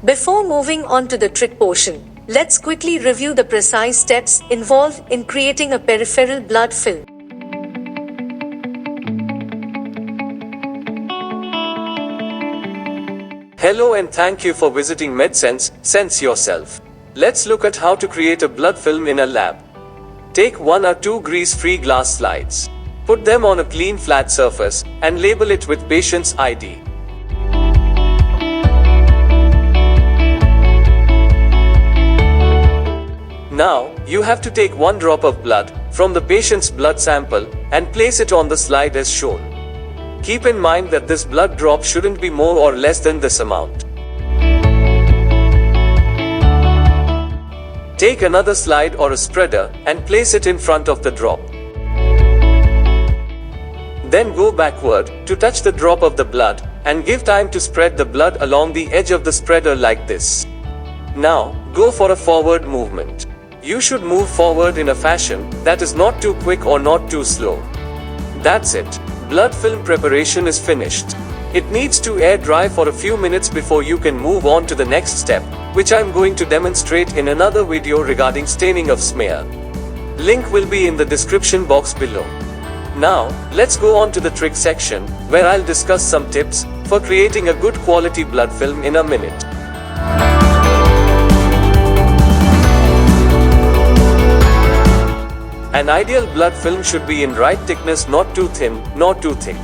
Before moving on to the trick portion, let's quickly review the precise steps involved in creating a peripheral blood film. Hello and thank you for visiting MedSense. Sense yourself. Let's look at how to create a blood film in a lab. Take 1 or 2 grease-free glass slides. Put them on a clean flat surface and label it with patient's ID. Now, you have to take 1 drop of blood from the patient's blood sample and place it on the slide as shown. Keep in mind that this blood drop shouldn't be more or less than this amount. Take another slide or a spreader and place it in front of the drop. Then go backward to touch the drop of the blood and give time to spread the blood along the edge of the spreader like this. Now, go for a forward movement. You should move forward in a fashion that is not too quick or not too slow. That's it. Blood film preparation is finished. It needs to air dry for a few minutes before you can move on to the next step, which I'm going to demonstrate in another video regarding staining of smear. Link will be in the description box below. Now, let's go on to the trick section, where I'll discuss some tips for creating a good quality blood film in a minute. An ideal blood film should be in right thickness, not too thin, not too thick.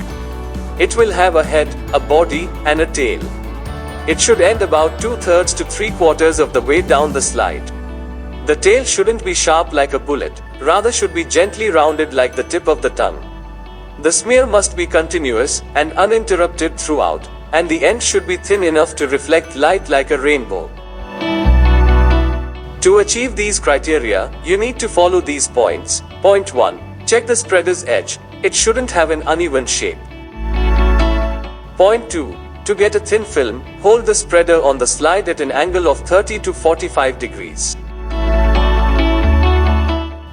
It will have a head, a body, and a tail. It should end about 2/3 to 3/4 of the way down the slide. The tail shouldn't be sharp like a bullet, rather should be gently rounded like the tip of the tongue. The smear must be continuous and uninterrupted throughout, and the end should be thin enough to reflect light like a rainbow. To achieve these criteria, you need to follow these points. Point 1. Check the spreader's edge. It shouldn't have an uneven shape. Point 2. To get a thin film, hold the spreader on the slide at an angle of 30 to 45 degrees.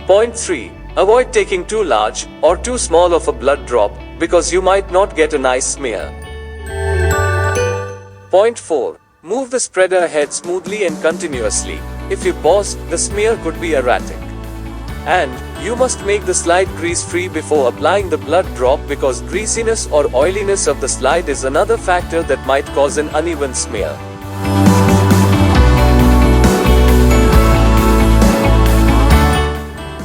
Point 3. Avoid taking too large or too small of a blood drop, because you might not get a nice smear. Point 4. Move the spreader ahead smoothly and continuously. If you pause, the smear could be erratic. And, you must make the slide grease-free before applying the blood drop, because greasiness or oiliness of the slide is another factor that might cause an uneven smear.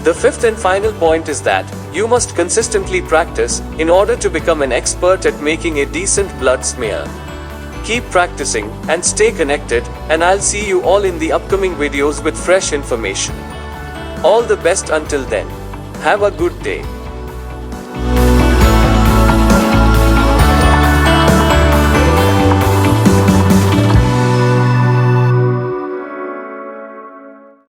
The fifth and final point is that you must consistently practice in order to become an expert at making a decent blood smear. Keep practicing and stay connected, and I'll see you all in the upcoming videos with fresh information. All the best until then. Have a good day.